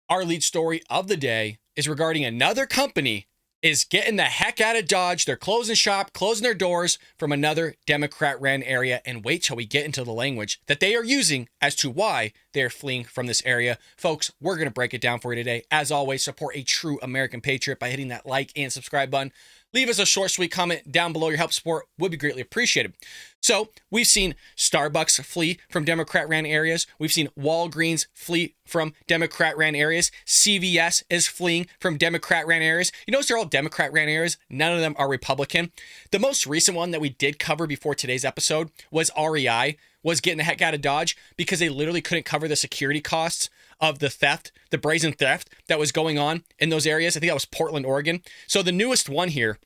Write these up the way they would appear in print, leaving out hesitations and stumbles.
Our lead story of the day is regarding another company is getting the heck out of Dodge. They're closing shop, closing their doors from another Democrat-ran area. And wait till we get into the language that they are using as to why they're fleeing from this area. Folks, we're going to break it down for you today. As always, support a true American patriot by hitting that like and subscribe button. Leave us a short, sweet comment down below. Your help support would be greatly appreciated. So we've seen Starbucks flee from Democrat-ran areas. We've seen Walgreens flee from Democrat-ran areas. CVS is fleeing from Democrat-ran areas. You notice they're all Democrat-ran areas. None of them are Republican. The most recent one that we did cover before today's episode was REI, was getting the heck out of Dodge because they literally couldn't cover the security costs of the theft, the brazen theft that was going on in those areas. I think that was Portland, Oregon. So the newest one here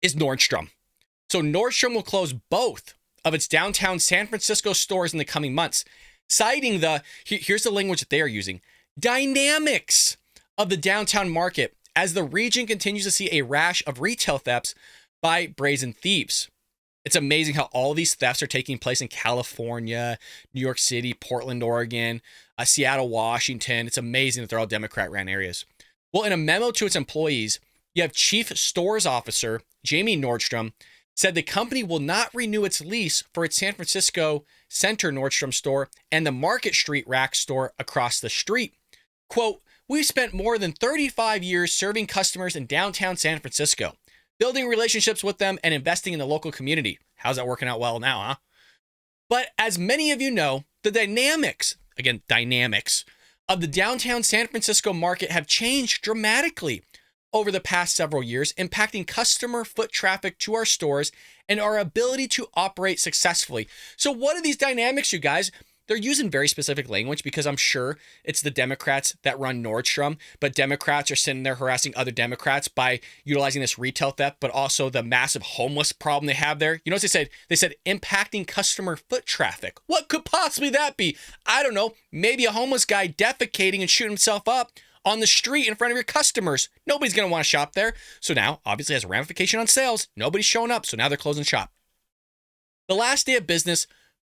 is Nordstrom. So Nordstrom will close both of its downtown San Francisco stores in the coming months, citing here's the language that they are using, dynamics of the downtown market as the region continues to see a rash of retail thefts by brazen thieves. It's amazing how all these thefts are taking place in California, New York City, Portland, Oregon, Seattle, Washington. It's amazing that they're all Democrat-ran areas. Well, in a memo to its employees, you have Chief Stores Officer Jamie Nordstrom said the company will not renew its lease for its San Francisco Centre Nordstrom store and the Market Street Rack store across the street. Quote, "We've spent more than 35 years serving customers in downtown San Francisco, building relationships with them and investing in the local community." How's that working out well now, huh? But as many of you know, the dynamics of the downtown San Francisco market have changed dramatically over the past several years, impacting customer foot traffic to our stores and our ability to operate successfully. So what are these dynamics, you guys? They're using very specific language because I'm sure it's the Democrats that run Nordstrom, but Democrats are sitting there harassing other Democrats by utilizing this retail theft, but also the massive homeless problem they have there. You know what they said? They said impacting customer foot traffic. What could possibly that be? I don't know. Maybe a homeless guy defecating and shooting himself up on the street in front of your customers. Nobody's going to want to shop there. So now, obviously, has a ramification on sales. Nobody's showing up, so now they're closing shop. The last day of business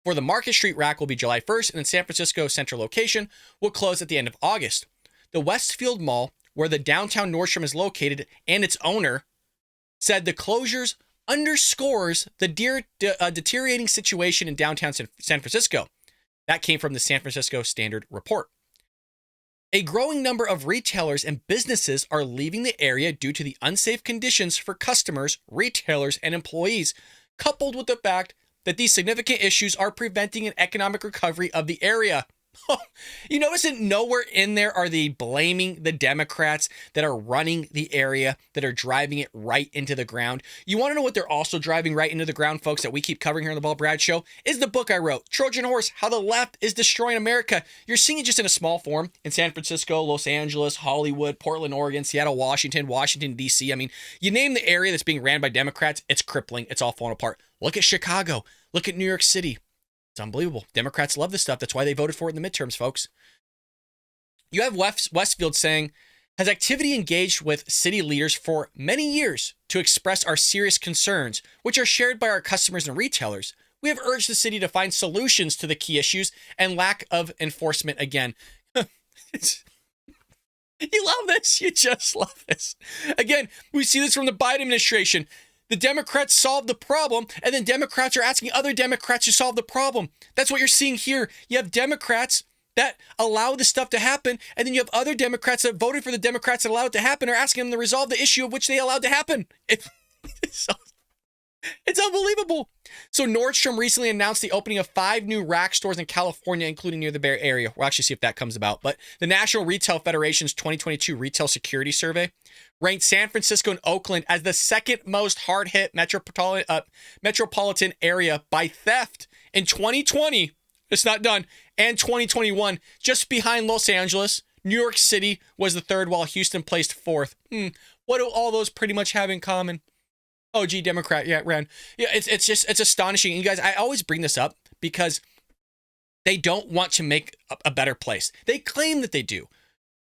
for the Market Street Rack will be July 1st, and the San Francisco Centre location will close at the end of August. The Westfield Mall, where the downtown Nordstrom is located, and its owner, said the closures underscores the deteriorating situation in downtown San Francisco. That came from the San Francisco Standard report. A growing number of retailers and businesses are leaving the area due to the unsafe conditions for customers, retailers, and employees, coupled with the fact that these significant issues are preventing an economic recovery of the area. You notice that nowhere in there are they blaming the Democrats that are running the area, that are driving it right into the ground. You want to know what they're also driving right into the ground, folks, that we keep covering here on the Ball Brad Show? Is the book I wrote, Trojan Horse, How the Left is Destroying America. You're seeing it just in a small form in San Francisco, Los Angeles, Hollywood, Portland, Oregon, Seattle, Washington, D.C. I mean, you name the area that's being ran by Democrats, it's crippling. It's all falling apart. Look at Chicago. Look at New York City. It's unbelievable. Democrats love this stuff. That's why they voted for it in the midterms, folks. You have Westfield saying, has activity engaged with city leaders for many years to express our serious concerns, which are shared by our customers and retailers. We have urged the city to find solutions to the key issues and lack of enforcement again. You love this. You just love this. Again, we see this from the Biden administration. The Democrats solve the problem, and then Democrats are asking other Democrats to solve the problem. That's what you're seeing here. You have Democrats that allow this stuff to happen, and then you have other Democrats that voted for the Democrats that allowed it to happen are asking them to resolve the issue of which they allowed to happen. It's unbelievable. So Nordstrom recently announced the opening of 5 new Rack stores in California, including near the Bay Area. We'll actually see if that comes about. But the National Retail Federation's 2022 Retail Security Survey ranked San Francisco and Oakland as the second most hard-hit metropolitan area by theft in 2020. It's not done. And 2021, just behind Los Angeles. New York City was the third, while Houston placed fourth. What do all those pretty much have in common? Oh, gee, Democrat, yeah, ran. Yeah, it's astonishing. And you guys, I always bring this up because they don't want to make a better place. They claim that they do.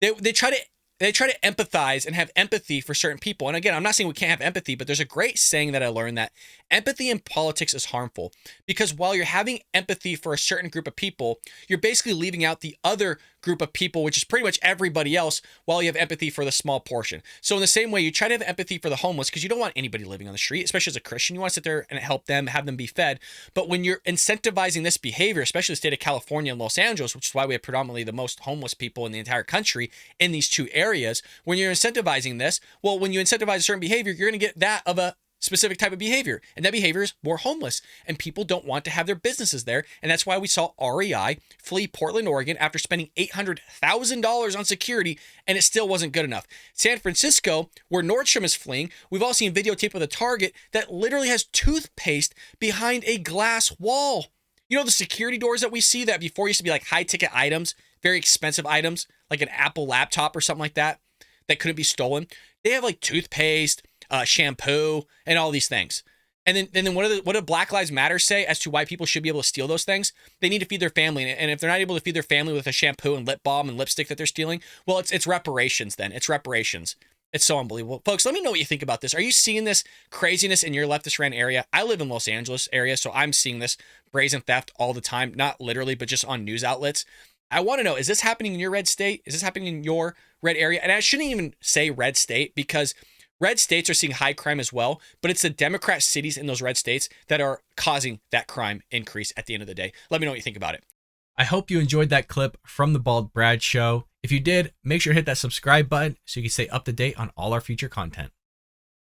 They try to empathize and have empathy for certain people. And again, I'm not saying we can't have empathy, but there's a great saying that I learned that empathy in politics is harmful because while you're having empathy for a certain group of people, you're basically leaving out the other group of people, which is pretty much everybody else, while you have empathy for the small portion. So in the same way, you try to have empathy for the homeless because you don't want anybody living on the street, especially as a Christian. You want to sit there and help them, have them be fed. But when you're incentivizing this behavior, especially the state of California and Los Angeles, which is why we have predominantly the most homeless people in the entire country in these two areas, when you're incentivizing this, well, when you incentivize a certain behavior, you're going to get that of a specific type of behavior, and that behavior is more homeless, and people don't want to have their businesses there. And that's why we saw REI flee Portland, Oregon after spending $800,000 on security, and it still wasn't good enough. San Francisco, where Nordstrom is fleeing, we've all seen videotape of the Target that literally has toothpaste behind a glass wall. You know the security doors that we see that before used to be like high ticket items, very expensive items, like an Apple laptop or something like that couldn't be stolen. They have like toothpaste, shampoo, and all these things. And then what do Black Lives Matter say as to why people should be able to steal those things? They need to feed their family. And if they're not able to feed their family with a shampoo and lip balm and lipstick that they're stealing, well, it's reparations then. It's reparations. It's so unbelievable. Folks, let me know what you think about this. Are you seeing this craziness in your leftist ran area? I live in Los Angeles area, so I'm seeing this brazen theft all the time. Not literally, but just on news outlets. I want to know, is this happening in your red state? Is this happening in your red area? And I shouldn't even say red state because red states are seeing high crime as well, but it's the Democrat cities in those red states that are causing that crime increase at the end of the day. Let me know what you think about it. I hope you enjoyed that clip from the Bald Brad Show. If you did, make sure to hit that subscribe button so you can stay up to date on all our future content.